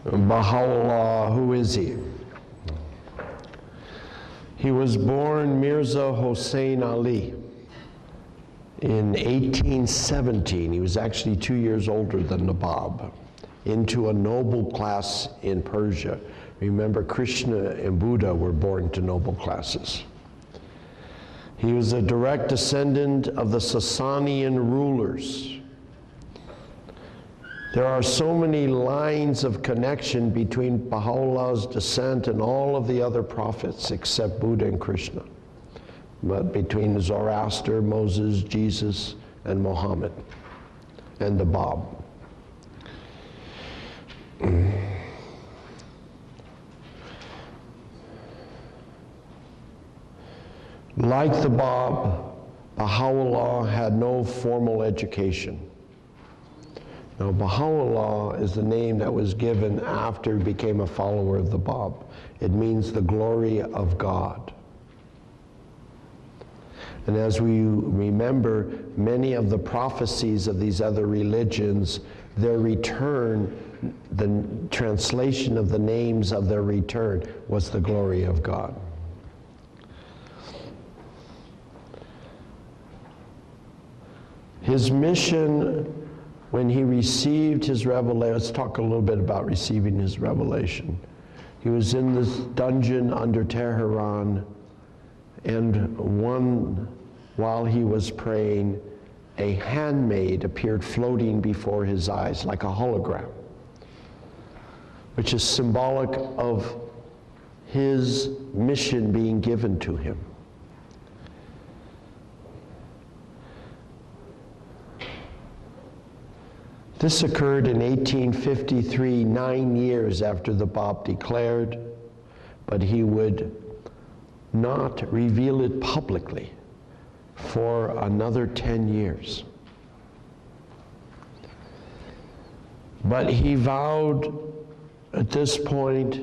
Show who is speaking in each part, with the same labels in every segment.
Speaker 1: Baha'u'llah, who is he? He was born Mirza Hossein Ali in 1817. He was actually 2 years older than Nabab, into a noble class in Persia. Remember, Krishna and Buddha were born to noble classes. He was a direct descendant of the Sasanian rulers. There are so many lines of connection between Baha'u'llah's descent and all of the other prophets except Buddha and Krishna, but between Zoroaster, Moses, Jesus, and Muhammad, and the Bab. Like the Bab, Baha'u'llah had no formal education. Now, Baha'u'llah is the name that was given after he became a follower of the Bab. It means the glory of God. And as we remember, many of the prophecies of these other religions, their return, the translation of the names of their return was the glory of God. His mission, when he received his revelation, let's talk a little bit about receiving his revelation. He was in this dungeon under Tehran, and while he was praying, a handmaid appeared floating before his eyes like a hologram, which is symbolic of his mission being given to him. This occurred in 1853, 9 years after the Bab declared, but he would not reveal it publicly for another 10 years. But he vowed at this point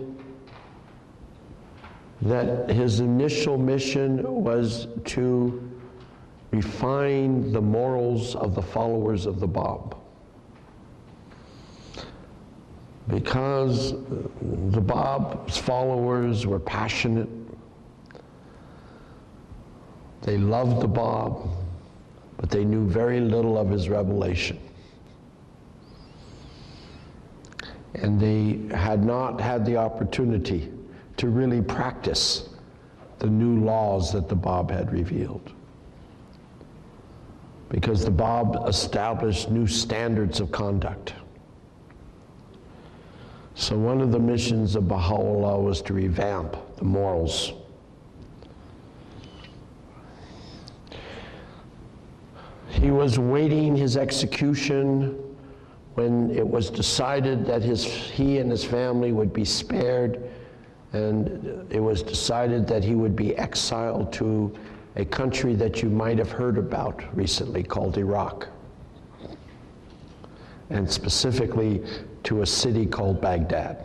Speaker 1: that his initial mission was to refine the morals of the followers of the Bab. Because the Bab's followers were passionate, they loved the Bab, but they knew very little of his revelation. And they had not had the opportunity to really practice the new laws that the Bab had revealed. Because the Bab established new standards of conduct. So one of the missions of Baha'u'llah was to revamp the morals. He was waiting his execution when it was decided that he and his family would be spared, and it was decided that he would be exiled to a country that you might have heard about recently called Iraq, and specifically to a city called Baghdad.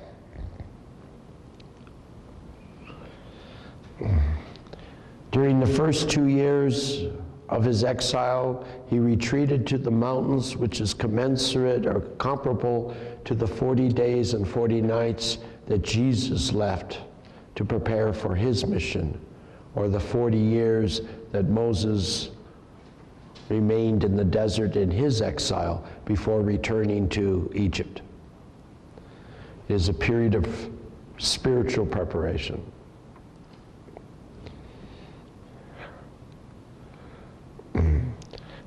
Speaker 1: During the first 2 years of his exile, he retreated to the mountains, which is commensurate or comparable to the 40 days and 40 nights that Jesus left to prepare for his mission, or the 40 years that Moses remained in the desert in his exile before returning to Egypt. It is a period of spiritual preparation.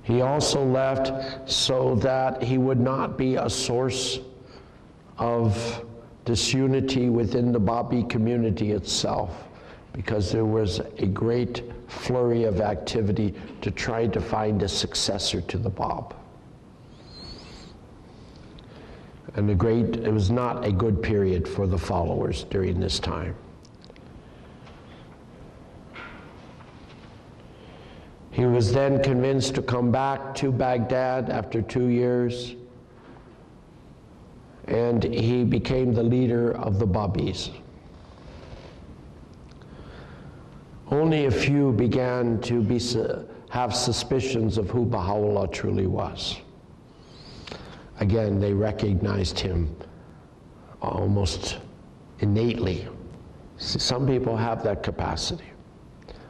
Speaker 1: He also left so that he would not be a source of disunity within the Babi community itself, because there was a great flurry of activity to try to find a successor to the Bab. And it was not a good period for the followers during this time. He was then convinced to come back to Baghdad after 2 years, and he became the leader of the Babis. Only a few began to have suspicions of who Baha'u'llah truly was. Again, they recognized him almost innately. See, some people have that capacity.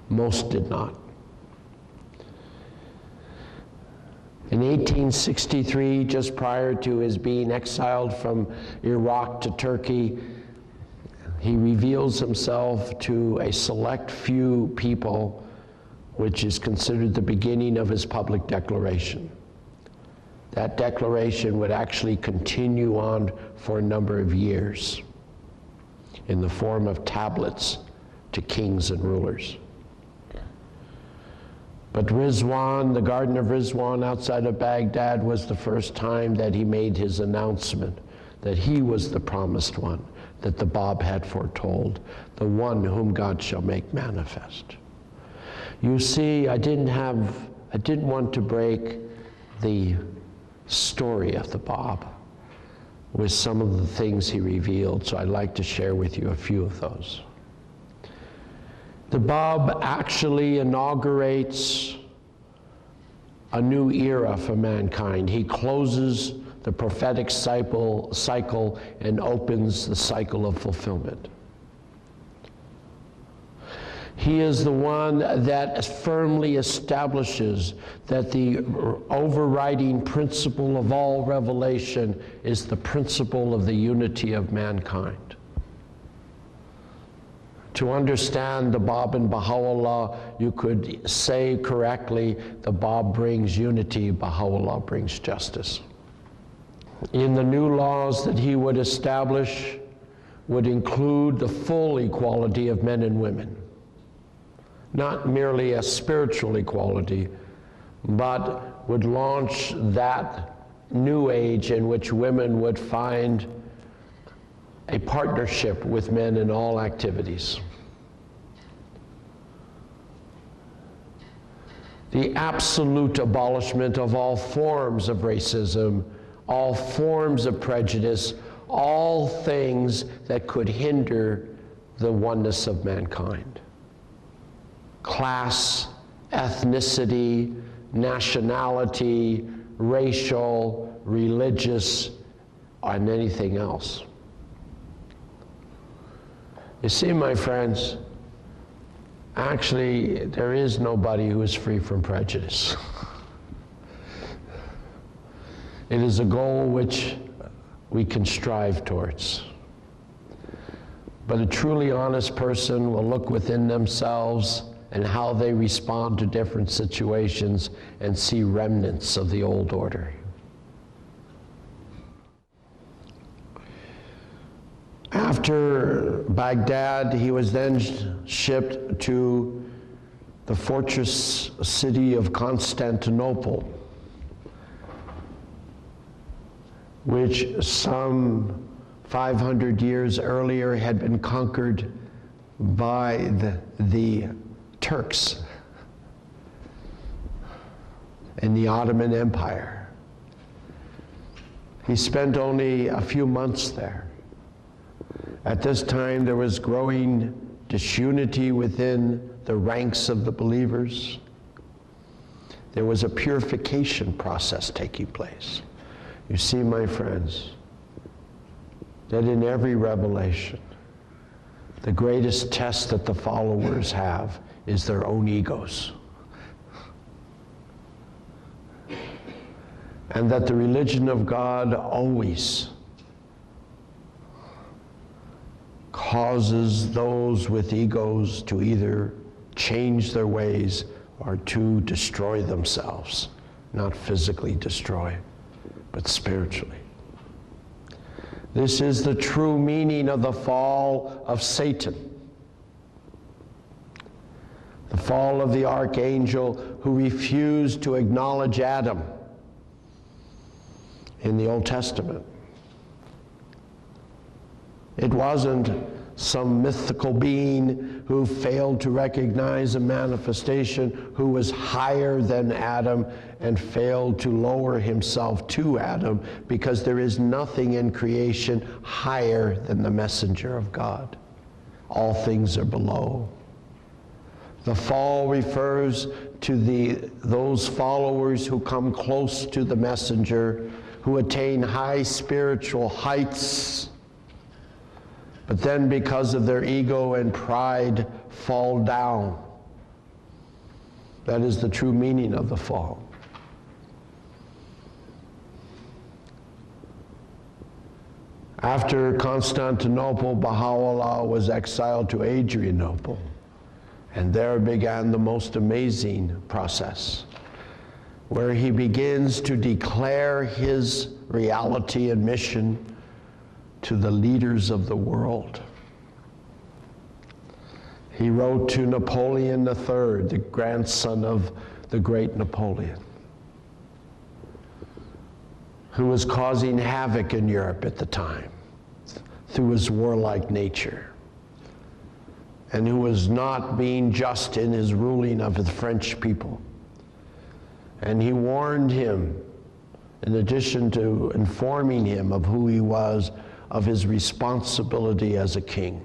Speaker 1: Most did not. In 1863, just prior to his being exiled from Iraq to Turkey, he reveals himself to a select few people, which is considered the beginning of his public declaration. That declaration would actually continue on for a number of years in the form of tablets to kings and rulers. But Rizwan, the Garden of Rizwan outside of Baghdad, was the first time that he made his announcement that he was the promised one, that the Bab had foretold, the one whom God shall make manifest. You see, I didn't want to break the story of the Bab with some of the things he revealed, so I'd like to share with you a few of those. The Bab actually inaugurates a new era for mankind. He closes the prophetic cycle and opens the cycle of fulfillment. He is the one that firmly establishes that the overriding principle of all revelation is the principle of the unity of mankind. To understand the Bab and Baha'u'llah, you could say correctly, the Bab brings unity, Baha'u'llah brings justice. In the new laws that he would establish would include the full equality of men and women. Not merely a spiritual equality, but would launch that new age in which women would find a partnership with men in all activities. The absolute abolishment of all forms of racism, all forms of prejudice, all things that could hinder the oneness of mankind. Class, ethnicity, nationality, racial, religious, and anything else. You see, my friends, actually, there is nobody who is free from prejudice. It is a goal which we can strive towards. But a truly honest person will look within themselves and how they respond to different situations and see remnants of the old order. After Baghdad, he was then shipped to the fortress city of Constantinople, which some 500 years earlier had been conquered by the Turks and the Ottoman Empire. He spent only a few months there. At this time, there was growing disunity within the ranks of the believers. There was a purification process taking place. You see, my friends, that in every revelation, the greatest test that the followers have is their own egos. And that the religion of God always causes those with egos to either change their ways or to destroy themselves. Not physically destroy, but spiritually. This is the true meaning of the fall of Satan. The fall of the archangel who refused to acknowledge Adam in the Old Testament. It wasn't some mythical being who failed to recognize a manifestation who was higher than Adam and failed to lower himself to Adam, because there is nothing in creation higher than the messenger of God. All things are below. The fall refers to those followers who come close to the messenger, who attain high spiritual heights, but then because of their ego and pride, fall down. That is the true meaning of the fall. After Constantinople, Baha'u'llah was exiled to Adrianople, and there began the most amazing process, where he begins to declare his reality and mission to the leaders of the world. He wrote to Napoleon III, the grandson of the great Napoleon, who was causing havoc in Europe at the time through his warlike nature, and who was not being just in his ruling of the French people. And he warned him, in addition to informing him of who he was, of his responsibility as a king,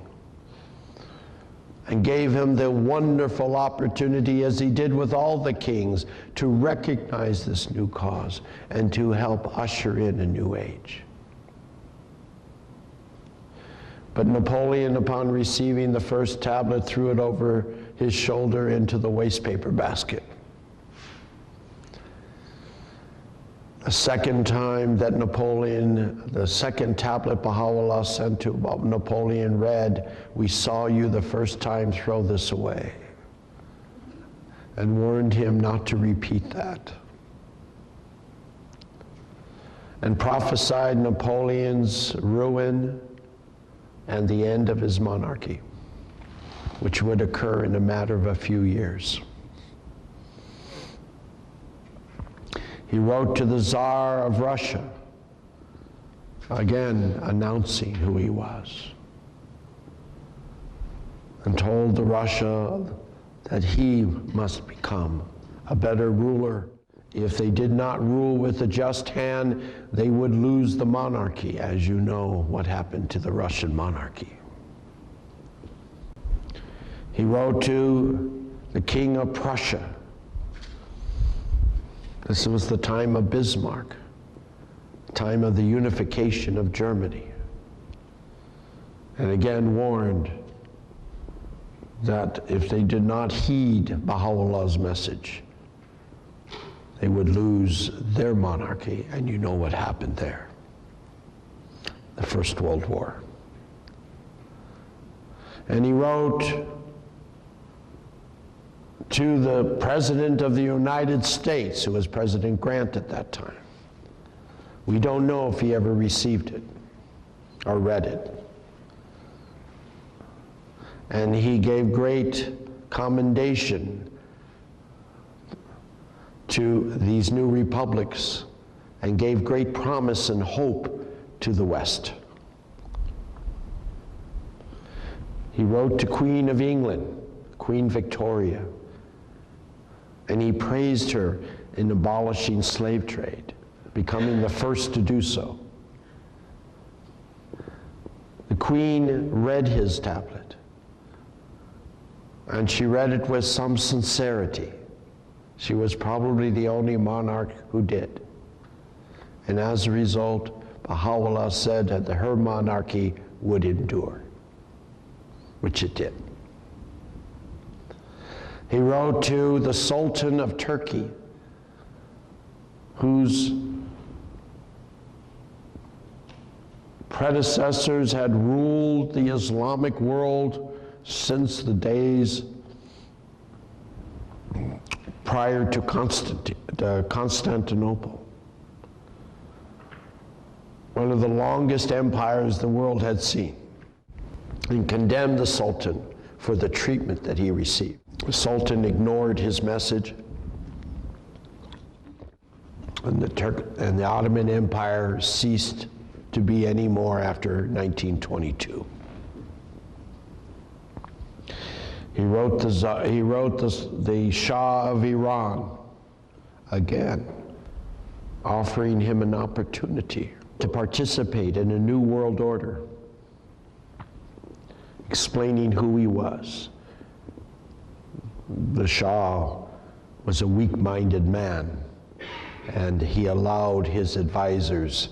Speaker 1: and gave him the wonderful opportunity, as he did with all the kings, to recognize this new cause and to help usher in a new age. But Napoleon, upon receiving the first tablet, threw it over his shoulder into the wastepaper basket. The second time that the second tablet Baha'u'llah sent to Napoleon read, "We saw you the first time, throw this away," and warned him not to repeat that, and prophesied Napoleon's ruin and the end of his monarchy, which would occur in a matter of a few years. He wrote to the Tsar of Russia, again announcing who he was, and told the Russia that he must become a better ruler. If they did not rule with a just hand, they would lose the monarchy, as you know what happened to the Russian monarchy. He wrote to the King of Prussia. This was the time of Bismarck, time of the unification of Germany, and again warned that if they did not heed Baha'u'llah's message, they would lose their monarchy, and you know what happened there. The First World War. And he wrote to the President of the United States, who was President Grant at that time. We don't know if he ever received it or read it. And he gave great commendation to these new republics and gave great promise and hope to the West. He wrote to Queen of England, Queen Victoria, and he praised her in abolishing slave trade, becoming the first to do so. The Queen read his tablet, and she read it with some sincerity. She was probably the only monarch who did. And as a result, Baha'u'llah said that her monarchy would endure, which it did. He wrote to the Sultan of Turkey, whose predecessors had ruled the Islamic world since the days prior to Constantinople. One of the longest empires the world had seen, and condemned the Sultan for the treatment that he received. The Sultan ignored his message, and the Ottoman Empire ceased to be any more after 1922. He wrote the Shah of Iran, again, offering him an opportunity to participate in a new world order, explaining who he was. The Shah was a weak-minded man, and he allowed his advisors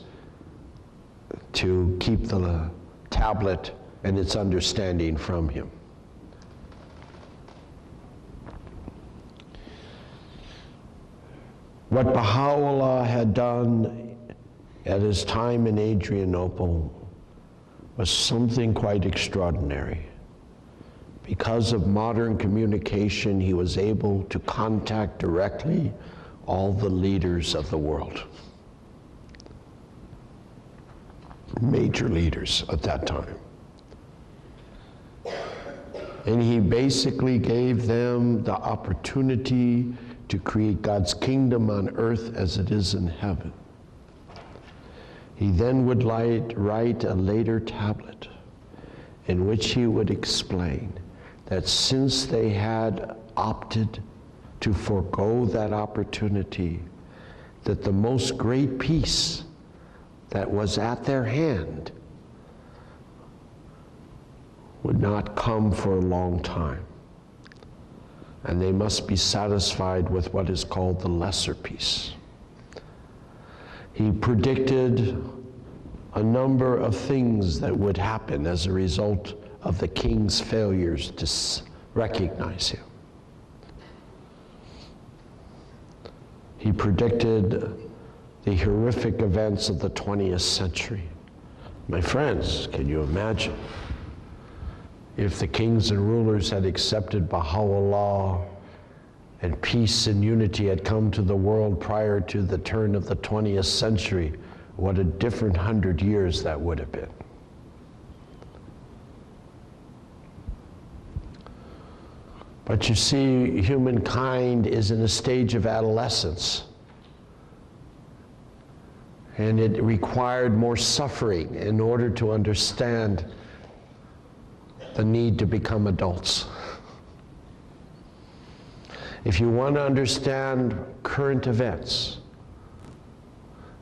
Speaker 1: to keep the tablet and its understanding from him. What Baha'u'llah had done at his time in Adrianople was something quite extraordinary. Because of modern communication, he was able to contact directly all the leaders of the world. Major leaders at that time. And he basically gave them the opportunity to create God's kingdom on earth as it is in heaven. He then would write a later tablet in which he would explain that since they had opted to forego that opportunity, that the most great peace that was at their hand would not come for a long time. And they must be satisfied with what is called the lesser peace. He predicted a number of things that would happen as a result of the king's failures to recognize him. He predicted the horrific events of the 20th century. My friends, can you imagine if the kings and rulers had accepted Baha'u'llah and peace and unity had come to the world prior to the turn of the 20th century, what a different 100 years that would have been. But you see, humankind is in a stage of adolescence. And it required more suffering in order to understand the need to become adults. If you want to understand current events,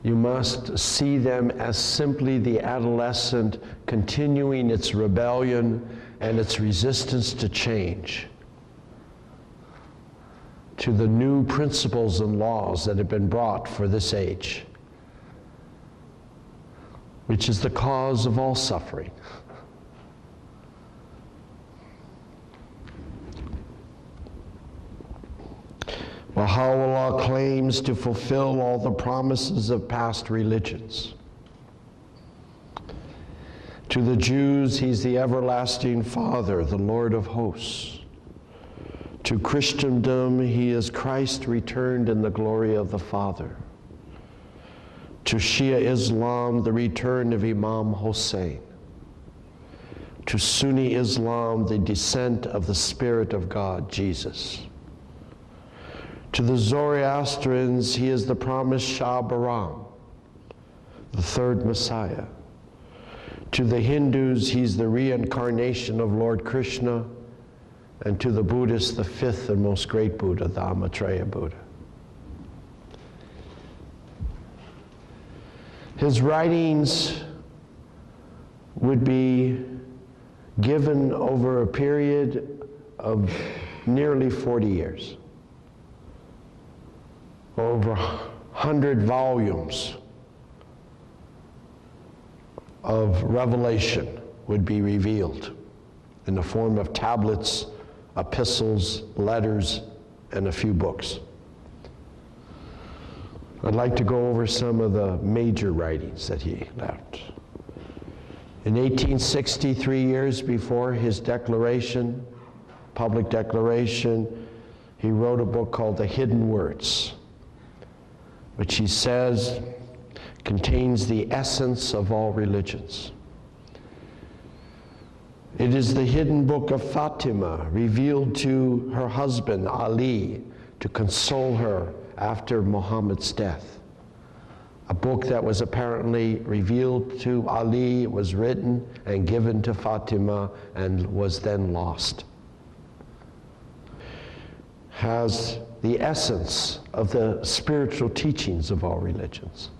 Speaker 1: you must see them as simply the adolescent continuing its rebellion and its resistance to change, to the new principles and laws that have been brought for this age, which is the cause of all suffering. Baha'u'llah claims to fulfill all the promises of past religions. To the Jews, he's the everlasting Father, the Lord of hosts. To Christendom, he is Christ returned in the glory of the Father. To Shia Islam, the return of Imam Hussein. To Sunni Islam, the descent of the Spirit of God, Jesus. To the Zoroastrians, he is the promised Shah Baram, the third Messiah. To the Hindus, he's the reincarnation of Lord Krishna. And to the Buddhists, the fifth and most great Buddha, the Maitreya Buddha. His writings would be given over a period of nearly 40 years. Over 100 volumes of revelation would be revealed in the form of tablets, epistles, letters, and a few books. I'd like to go over some of the major writings that he left. In 1860, 3 years before his declaration, public declaration, he wrote a book called The Hidden Words, which he says contains the essence of all religions. It is the hidden book of Fatima, revealed to her husband Ali to console her after Muhammad's death. A book that was apparently revealed to Ali, was written and given to Fatima, and was then lost. Has the essence of the spiritual teachings of all religions.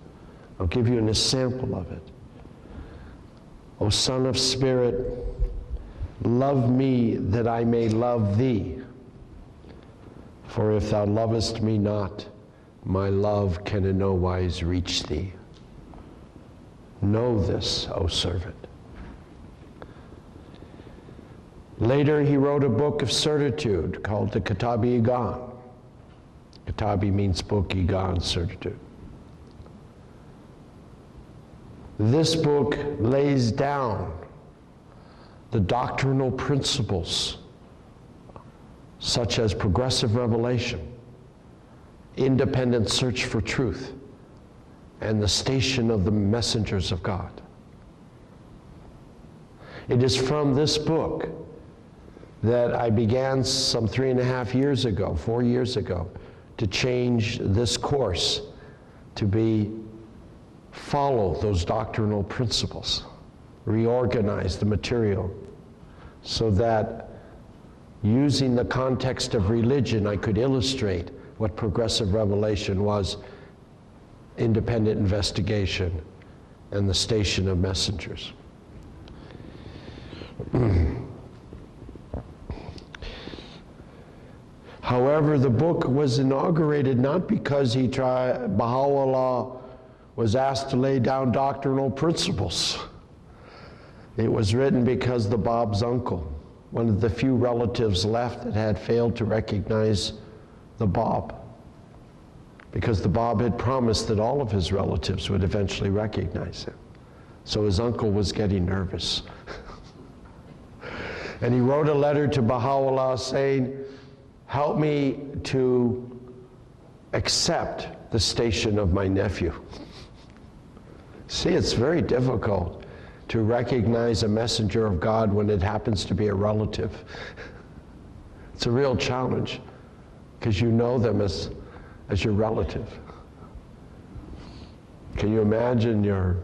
Speaker 1: I'll give you an example of it. O Son of Spirit, love me that I may love thee. For if thou lovest me not, my love can in no wise reach thee. Know this, O servant. Later, he wrote a book of certitude called the Kitab-i-Igan. Kitabi means book, Igan, certitude. This book lays down the doctrinal principles such as progressive revelation, independent search for truth, and the station of the messengers of God. It is from this book that I began some 3.5 years ago, 4 years ago, to change this course to follow those doctrinal principles, reorganize the material so that using the context of religion, I could illustrate what progressive revelation was, independent investigation, and the station of messengers. However, the book was inaugurated not because Baha'u'llah was asked to lay down doctrinal principles. It was written because the Bab's uncle, one of the few relatives left that had failed to recognize the Bab, because the Bab had promised that all of his relatives would eventually recognize him. So his uncle was getting nervous. And he wrote a letter to Baha'u'llah saying, help me to accept the station of my nephew. See, it's very difficult to recognize a messenger of God when it happens to be a relative. It's a real challenge, because you know them as your relative. Can you imagine your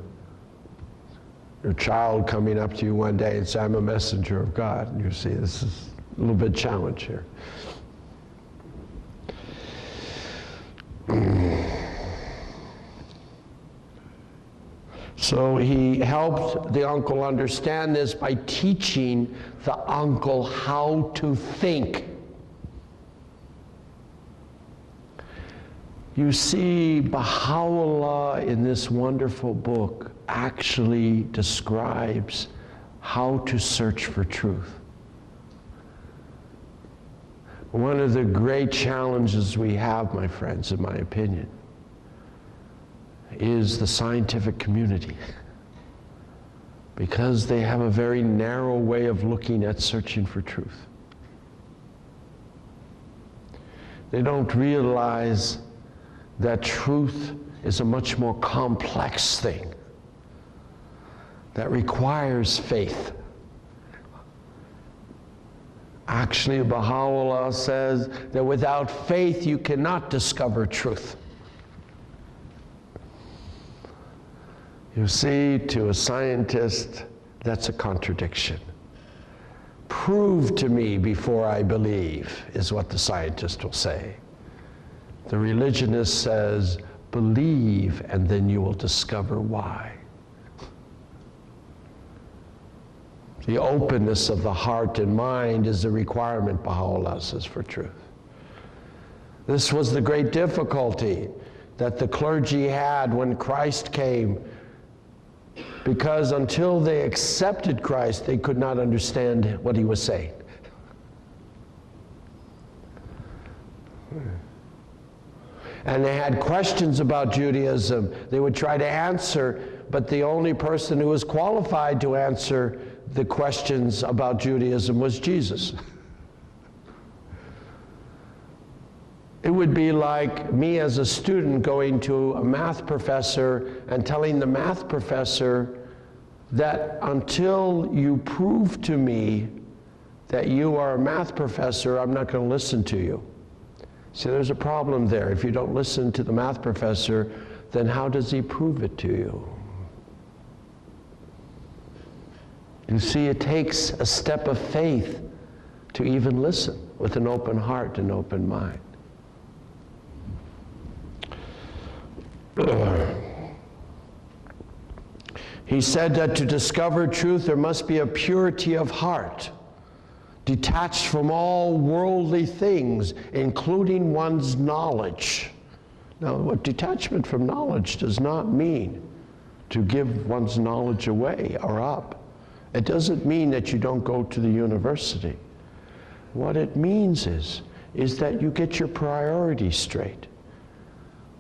Speaker 1: child coming up to you one day and say, I'm a messenger of God? And you see, this is a little bit challenge here. So he helped the uncle understand this by teaching the uncle how to think. You see, Baha'u'llah in this wonderful book actually describes how to search for truth. One of the great challenges we have, my friends, in my opinion, is the scientific community, because they have a very narrow way of looking at searching for truth. They don't realize that truth is a much more complex thing that requires faith. Actually, Baha'u'llah says that without faith you cannot discover truth. You see, to a scientist, that's a contradiction. Prove to me before I believe, is what the scientist will say. The religionist says, believe, and then you will discover why. The openness of the heart and mind is a requirement, Baha'u'llah says, for truth. This was the great difficulty that the clergy had when Christ came, because until they accepted Christ, they could not understand what he was saying. And they had questions about Judaism. They would try to answer, but the only person who was qualified to answer the questions about Judaism was Jesus. It would be like me as a student going to a math professor and telling the math professor that until you prove to me that you are a math professor, I'm not going to listen to you. See, there's a problem there. If you don't listen to the math professor, then how does he prove it to you? You see, it takes a step of faith to even listen with an open heart and open mind. He said that to discover truth, there must be a purity of heart, detached from all worldly things, including one's knowledge. Now, what detachment from knowledge does not mean to give one's knowledge away or up. It doesn't mean that you don't go to the university. What it means is that you get your priorities straight.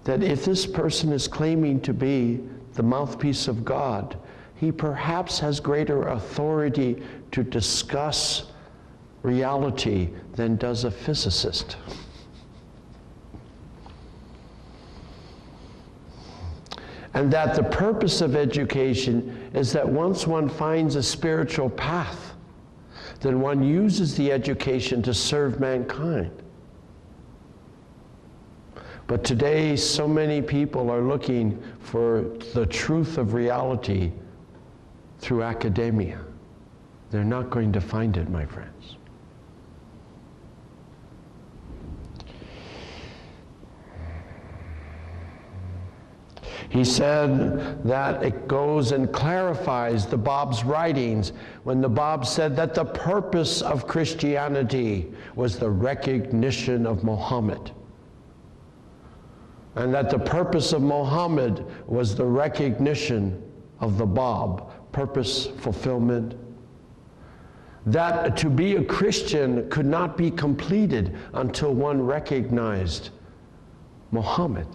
Speaker 1: That if this person is claiming to be the mouthpiece of God, he perhaps has greater authority to discuss reality than does a physicist. And that the purpose of education is that once one finds a spiritual path, then one uses the education to serve mankind. But today, so many people are looking for the truth of reality through academia. They're not going to find it, my friends. He said that it goes and clarifies the Bab's writings when the Bab said that the purpose of Christianity was the recognition of Muhammad. And that the purpose of Muhammad was the recognition of the Bab, purpose, fulfillment. That to be a Christian could not be completed until one recognized Muhammad.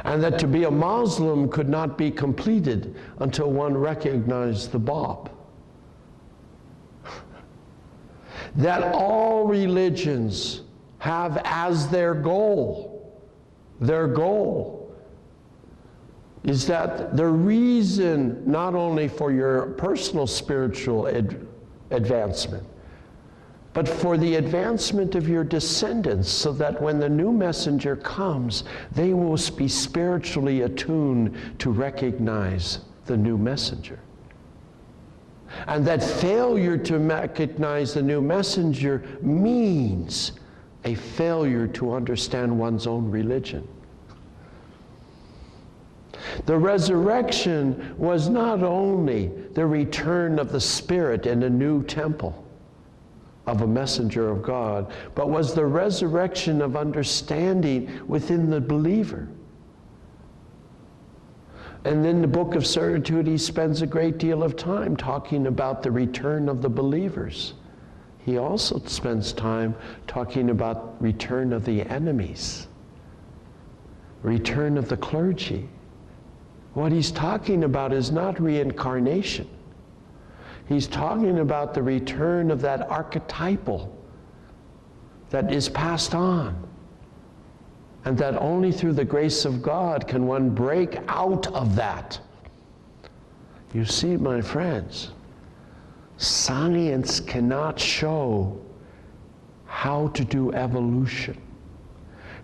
Speaker 1: And that to be a Muslim could not be completed until one recognized the Bab. That all religions have as their goal is that the reason not only for your personal spiritual advancement, but for the advancement of your descendants, so that when the new messenger comes, they will be spiritually attuned to recognize the new messenger. And that failure to recognize the new messenger means a failure to understand one's own religion. The resurrection was not only the return of the Spirit in a new temple of a messenger of God, but was the resurrection of understanding within the believer. And in the book of Certitude, he spends a great deal of time talking about the return of the believers. He also spends time talking about return of the enemies, return of the clergy. What he's talking about is not reincarnation. He's talking about the return of that archetypal that is passed on. And that only through the grace of God can one break out of that. You see, my friends, science cannot show how to do evolution.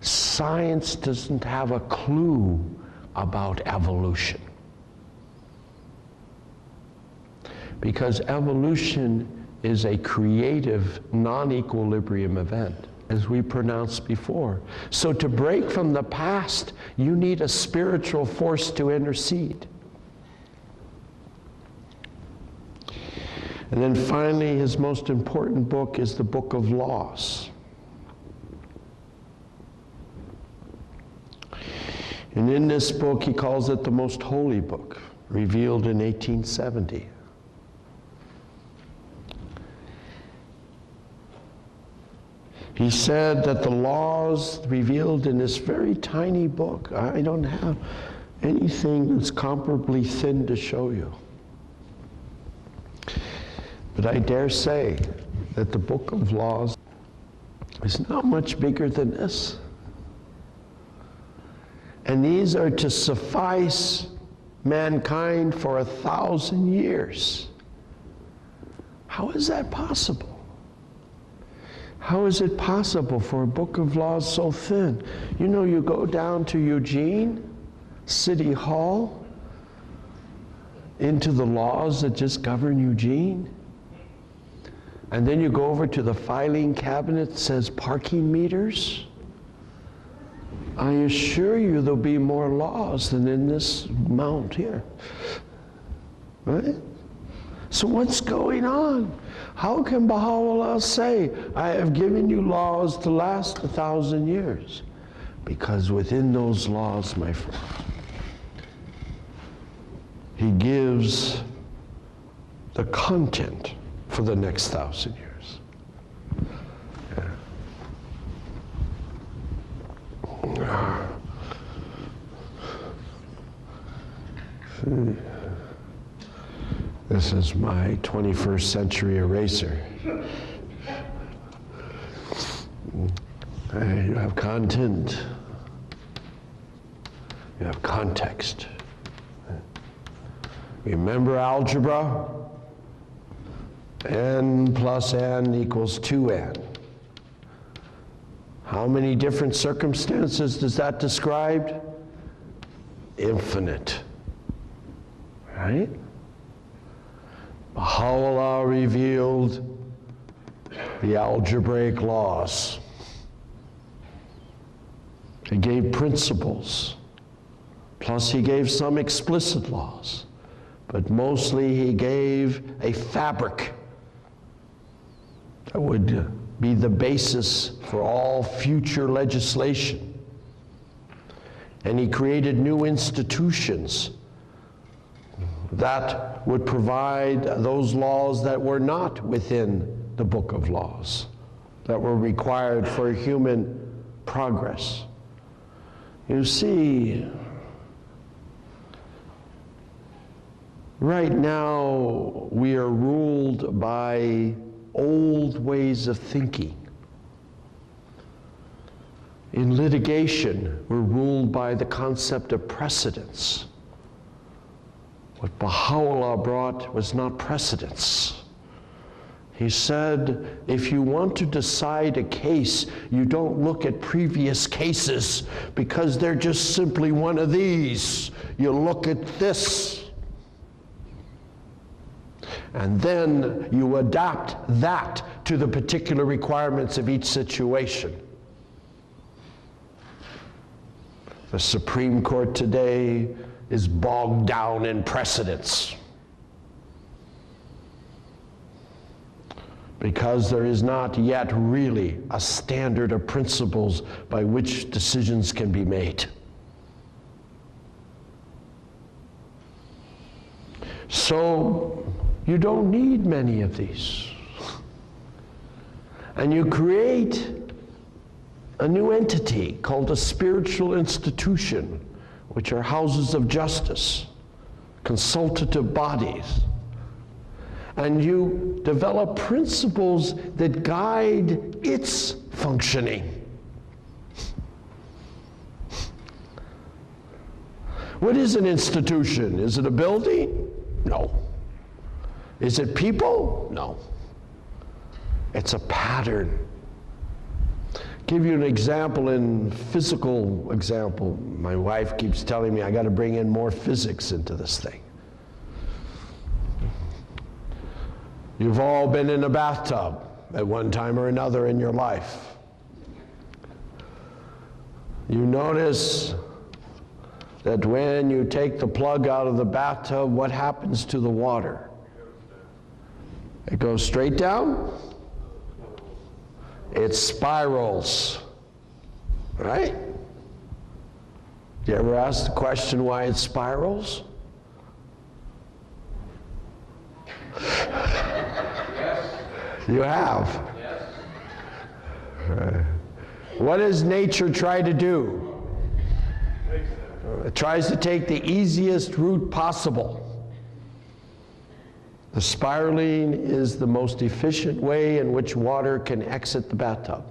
Speaker 1: Science doesn't have a clue about evolution. Because evolution is a creative, non-equilibrium event, as we pronounced before. So to break from the past, you need a spiritual force to intercede. And then finally, his most important book is the Book of Laws. And in this book, he calls it the most holy book, revealed in 1870. He said that the laws revealed in this very tiny book, I don't have anything that's comparably thin to show you. But I dare say that the Book of Laws is not much bigger than this. And these are to suffice mankind for 1,000 years. How is that possible? How is it possible for a book of laws so thin? You know, you go down to Eugene, City Hall, into the laws that just govern Eugene, and then you go over to the filing cabinet that says parking meters. I assure you there'll be more laws than in this mount here, right? So what's going on? How can Baha'u'llah say, I have given you laws to last 1,000 years? Because within those laws, my friend, he gives the content for the next 1,000 years. Yeah. This is my 21st century eraser. You have content. You have context. Remember algebra? N plus N equals 2N. How many different circumstances does that describe? Infinite. Right? Baha'u'llah revealed the algebraic laws. He gave principles, plus he gave some explicit laws, but mostly he gave a fabric that would be the basis for all future legislation. And he created new institutions that would provide those laws that were not within the book of laws, that were required for human progress. You see, right now we are ruled by old ways of thinking. In litigation, we're ruled by the concept of precedence. What Baha'u'llah brought was not precedence. He said, if you want to decide a case, you don't look at previous cases because they're just simply one of these. You look at this. And then you adapt that to the particular requirements of each situation. The Supreme Court today is bogged down in precedents, because there is not yet really a standard of principles by which decisions can be made. So you don't need many of these. And you create a new entity called a spiritual institution, which are houses of justice, consultative bodies. And you develop principles that guide its functioning. What is an institution? Is it a building? No. Is it people? No. It's a pattern. Give you an example, in physical example. My wife keeps telling me I got to bring in more physics into this thing. You've all been in a bathtub at one time or another in your life. You notice that when you take the plug out of the bathtub, what happens to the water? It goes straight down. It spirals, right? Do you ever ask the question why it spirals? You have. What does nature try to do? It tries to take the easiest route possible. The spiraling is the most efficient way in which water can exit the bathtub.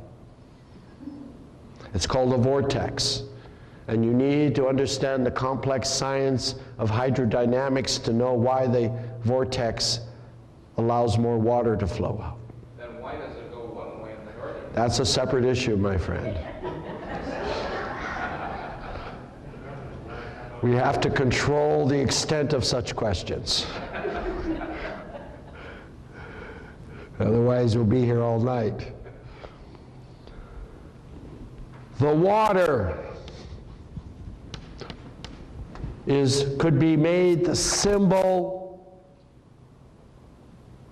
Speaker 1: It's called a vortex. And you need to understand the complex science of hydrodynamics to know why the vortex allows more water to flow out.
Speaker 2: Then why does it go one way in the garden?
Speaker 1: That's a separate issue, my friend. We have to control the extent of such questions. Otherwise, we'll be here all night. The water could be made the symbol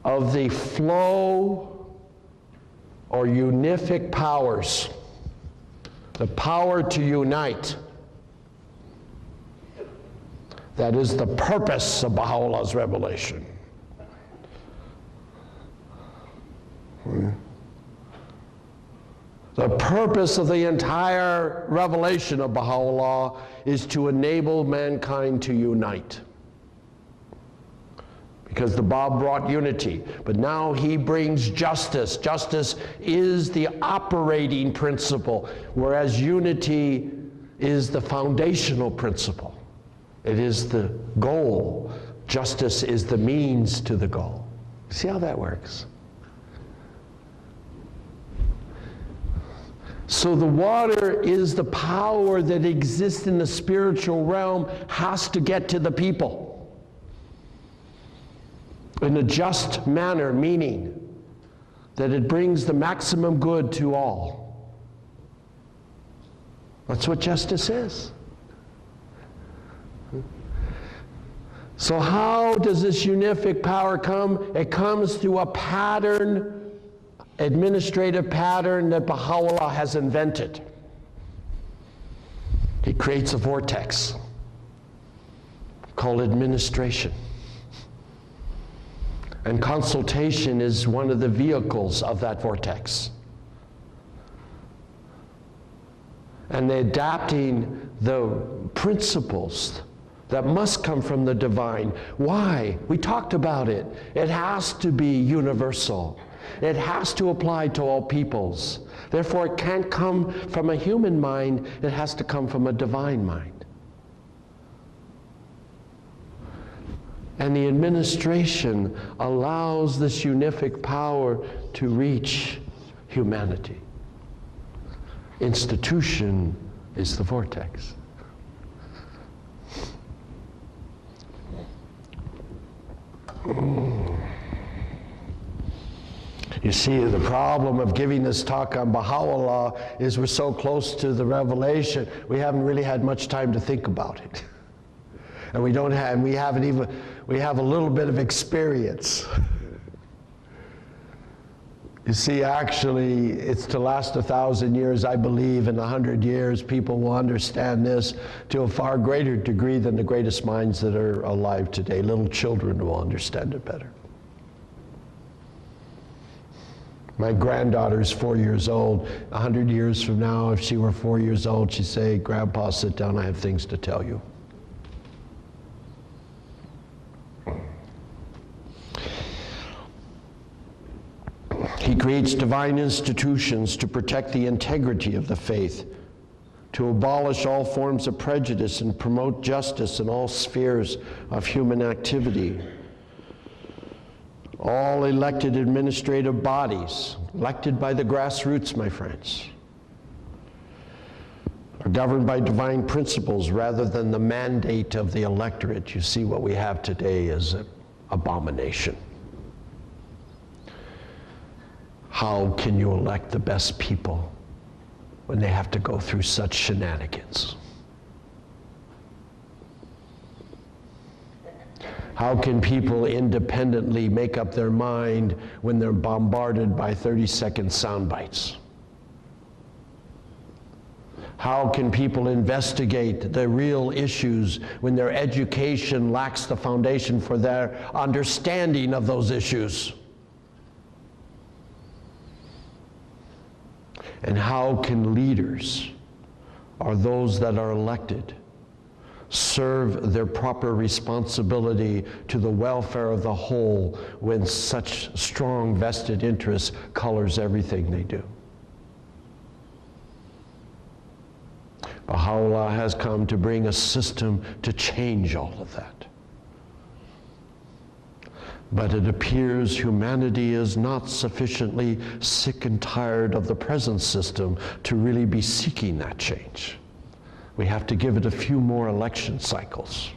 Speaker 1: of the flow or unific powers, the power to unite. That is the purpose of Baha'u'llah's revelation. The purpose of the entire revelation of Baha'u'llah is to enable mankind to unite. Because the Bab brought unity, but now he brings justice. Justice is the operating principle, whereas unity is the foundational principle. It is the goal. Justice is the means to the goal. See how that works? So the water is the power that exists in the spiritual realm, has to get to the people in a just manner, meaning that it brings the maximum good to all. That's what justice is. So how does this unific power come? It comes through a pattern, administrative pattern that Baha'u'llah has invented. He creates a vortex called administration. And consultation is one of the vehicles of that vortex. And adapting the principles that must come from the divine. Why? We talked about it. It has to be universal. It has to apply to all peoples. Therefore, it can't come from a human mind. It has to come from a divine mind. And the administration allows this unific power to reach humanity. Institution is the vortex. You see, the problem of giving this talk on Baha'u'llah is we're so close to the revelation, we haven't really had much time to think about it. And we have a little bit of experience. You see, actually, it's to last 1,000 years. I believe in 100 years, people will understand this to a far greater degree than the greatest minds that are alive today. Little children will understand it better. My granddaughter's 4 years old. 100 years from now, if she were 4 years old, she'd say, "Grandpa, sit down, I have things to tell you." He creates divine institutions to protect the integrity of the faith, to abolish all forms of prejudice and promote justice in all spheres of human activity. All elected administrative bodies, elected by the grassroots, my friends, are governed by divine principles rather than the mandate of the electorate. You see, what we have today is an abomination. How can you elect the best people when they have to go through such shenanigans? How can people independently make up their mind when they're bombarded by 30-second sound bites? How can people investigate the real issues when their education lacks the foundation for their understanding of those issues? And how can leaders, or those that are elected, serve their proper responsibility to the welfare of the whole when such strong vested interest colors everything they do? Baha'u'llah has come to bring a system to change all of that. But it appears humanity is not sufficiently sick and tired of the present system to really be seeking that change. We have to give it a few more election cycles.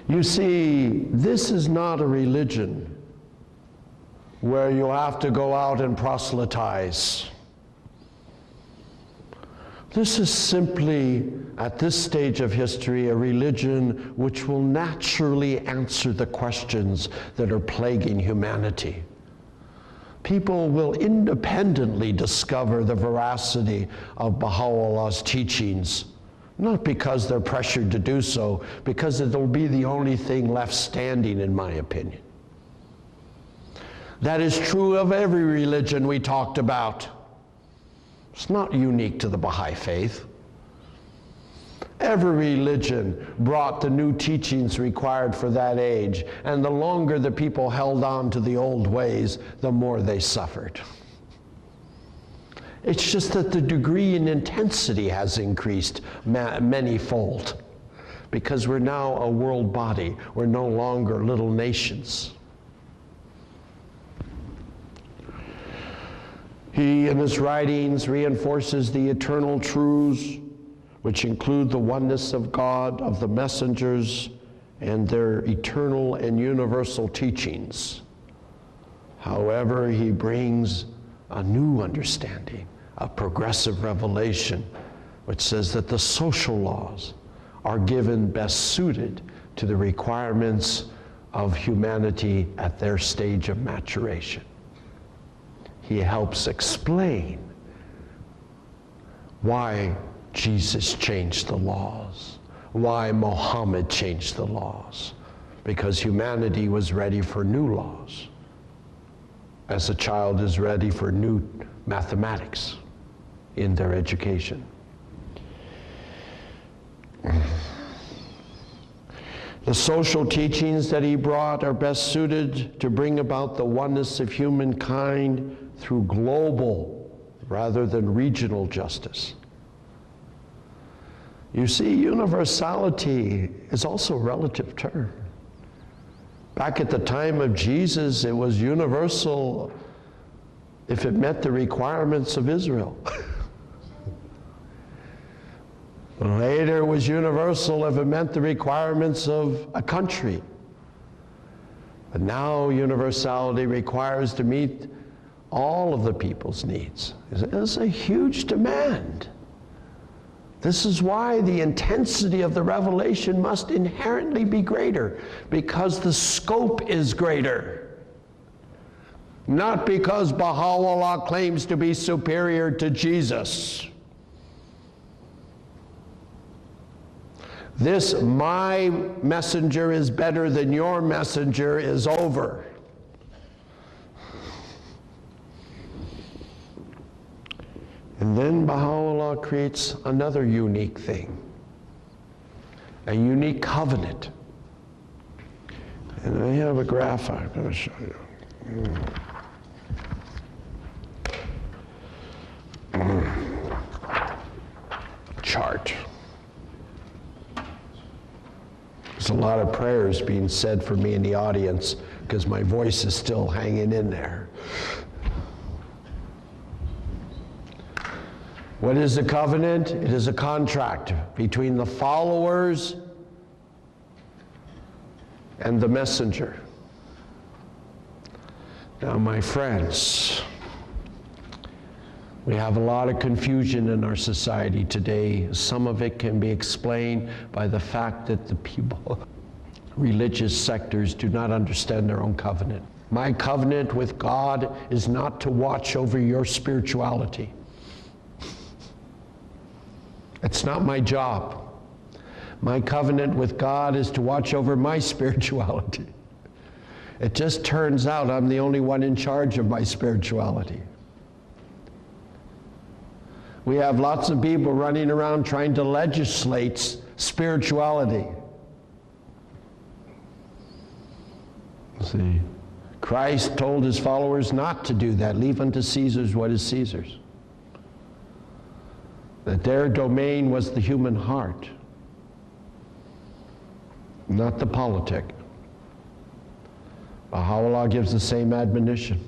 Speaker 1: You see, this is not a religion where you have to go out and proselytize. This is simply, at this stage of history, a religion which will naturally answer the questions that are plaguing humanity. People will independently discover the veracity of Baha'u'llah's teachings Not because they're pressured to do so, because it'll be the only thing left standing, in my opinion. That is true of every religion we talked about. It's not unique to the Baha'i faith. Every religion brought the new teachings required for that age, and the longer the people held on to the old ways, the more they suffered. It's just that the degree and intensity has increased many-fold, because we're now a world body. We're no longer little nations. He, in his writings, reinforces the eternal truths, which include the oneness of God, of the messengers, and their eternal and universal teachings. However, he brings a new understanding, a progressive revelation, which says that the social laws are given best suited to the requirements of humanity at their stage of maturation. He helps explain why Jesus changed the laws, why Muhammad changed the laws, because humanity was ready for new laws, as a child is ready for new mathematics in their education. The social teachings that he brought are best suited to bring about the oneness of humankind through global rather than regional justice. You see, universality is also a relative term. Back at the time of Jesus, it was universal if it met the requirements of Israel. Later, it was universal if it meant the requirements of a country. But now, universality requires to meet all of the people's needs. It's a huge demand. This is why the intensity of the revelation must inherently be greater, because the scope is greater. Not because Baha'u'llah claims to be superior to Jesus. This "my messenger is better than your messenger" is over. And then Baha'u'llah creates another unique thing, a unique covenant. And I have a graph I'm going to show you. Chart. There's a lot of prayers being said for me in the audience because my voice is still hanging in there. What is the covenant? It is a contract between the followers and the messenger. Now, my friends, we have a lot of confusion in our society today. Some of it can be explained by the fact that the people, religious sectors, do not understand their own covenant. My covenant with God is not to watch over your spirituality. It's not my job. My covenant with God is to watch over my spirituality. It just turns out I'm the only one in charge of my spirituality. We have lots of people running around trying to legislate spirituality. See, Christ told his followers not to do that. Leave unto Caesar's what is Caesar's. That their domain was the human heart, not the politic. Baha'u'llah gives the same admonition.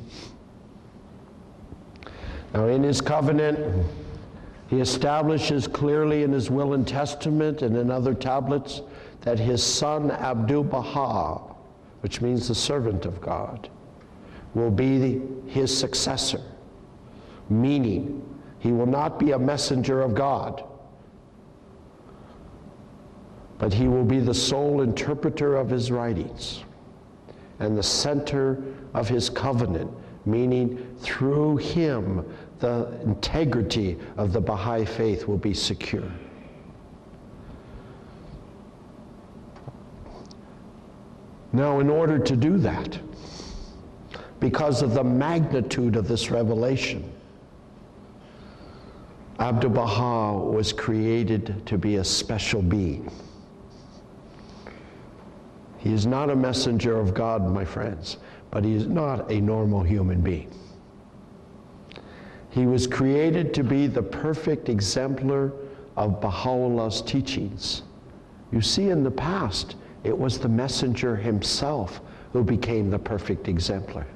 Speaker 1: Now, in his covenant, he establishes clearly in his will and testament and in other tablets that his son Abdu'l-Baha, which means the servant of God, will be his successor, meaning he will not be a messenger of God, but he will be the sole interpreter of his writings and the center of his covenant, meaning through him the integrity of the Baha'i faith will be secure. Now, in order to do that, because of the magnitude of this revelation, Abdu'l-Baha was created to be a special being. He is not a messenger of God, my friends, but he is not a normal human being. He was created to be the perfect exemplar of Baha'u'llah's teachings. You see, in the past, it was the messenger himself who became the perfect exemplar.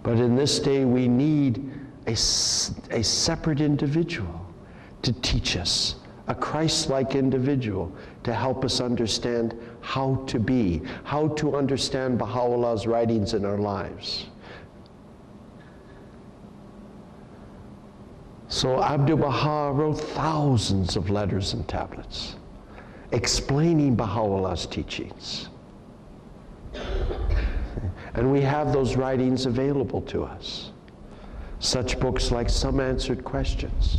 Speaker 1: But in this day, we need a separate individual to teach us, a Christ-like individual to help us understand how to be, how to understand Baha'u'llah's writings in our lives. So Abdu'l-Baha wrote thousands of letters and tablets explaining Baha'u'llah's teachings. And we have those writings available to us. Such books like Some Answered Questions,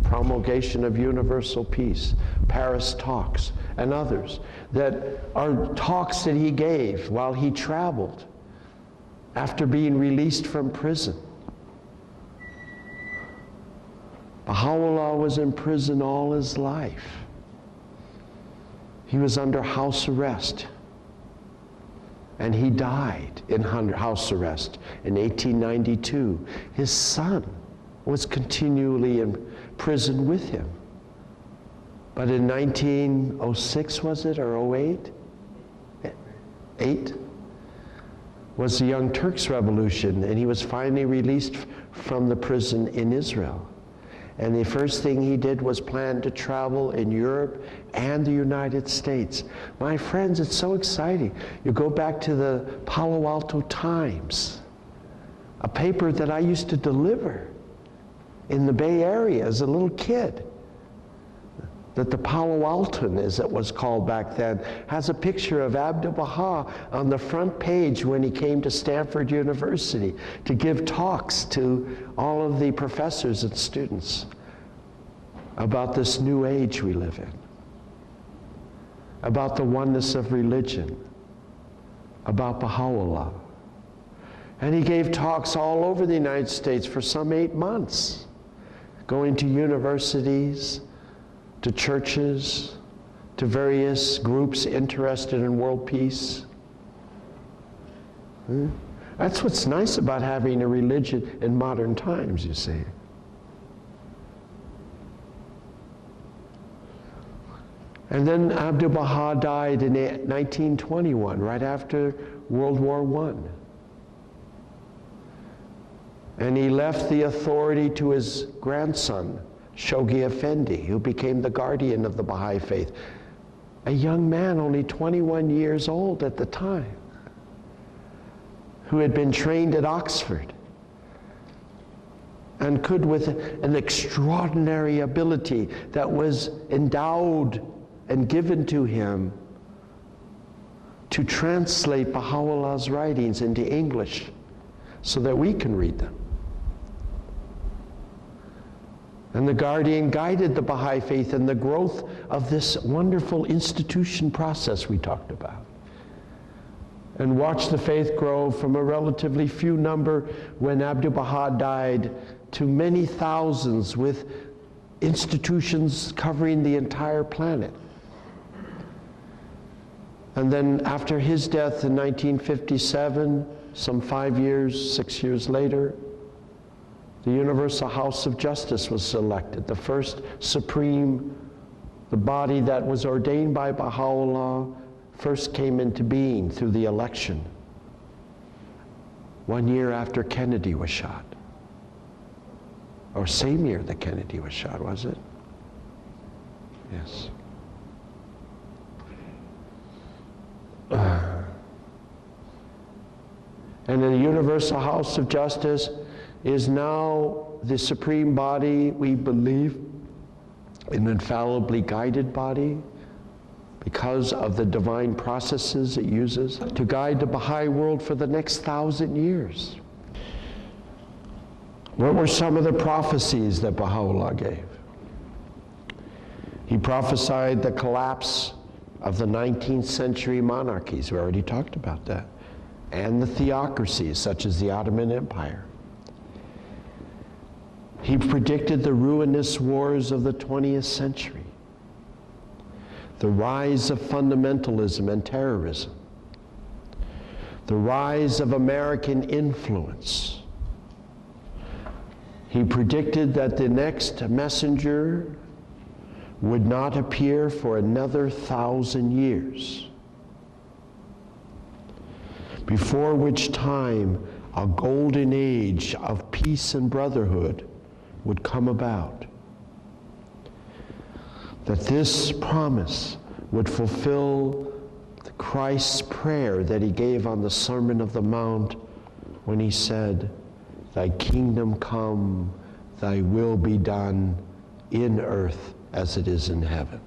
Speaker 1: Promulgation of Universal Peace, Paris Talks, and others that are talks that he gave while he traveled after being released from prison. Baha'u'llah was in prison all his life. He was under house arrest. And he died in house arrest in 1892. His son was continually in prison with him. But in 1906, was it, or 08? 8? Was the Young Turks Revolution, and he was finally released from the prison in Israel. And the first thing he did was plan to travel in Europe and the United States. My friends, it's so exciting. You go back to the Palo Alto Times, a paper that I used to deliver in the Bay Area as a little kid, that the Palo Alton, as it was called back then, has a picture of Abdu'l-Baha on the front page when he came to Stanford University to give talks to all of the professors and students about this new age we live in, about the oneness of religion, about Baha'u'llah. And he gave talks all over the United States for some 8 months, going to universities, to churches, to various groups interested in world peace. That's what's nice about having a religion in modern times, you see. And then Abdu'l-Baha died in 1921, right after World War I. And he left the authority to his grandson, Shoghi Effendi, who became the guardian of the Baha'i faith. A young man, only 21 years old at the time, who had been trained at Oxford and could, with an extraordinary ability that was endowed and given to him, to translate Baha'u'llah's writings into English so that we can read them. And the guardian guided the Baha'i faith in the growth of this wonderful institution process we talked about, and watched the faith grow from a relatively few number when Abdu'l-Baha died to many thousands, with institutions covering the entire planet. And then after his death in 1957, some 6 years later, the Universal House of Justice was selected, the first supreme, the body that was ordained by Baha'u'llah, first came into being through the election 1 year after Kennedy was shot. Or same year that Kennedy was shot, was it? Yes. And the Universal House of Justice is now the supreme body, we believe, an infallibly guided body because of the divine processes it uses to guide the Baha'i world for the next 1,000 years. What were some of the prophecies that Baha'u'llah gave? He prophesied the collapse of the 19th century monarchies. We already talked about that. And the theocracies, such as the Ottoman Empire. He predicted the ruinous wars of the 20th century, the rise of fundamentalism and terrorism, the rise of American influence. He predicted that the next messenger would not appear for another 1,000 years, before which time a golden age of peace and brotherhood would come about. That this promise would fulfill Christ's prayer that he gave on the Sermon of the Mount when he said, "Thy kingdom come, thy will be done in earth as it is in heaven."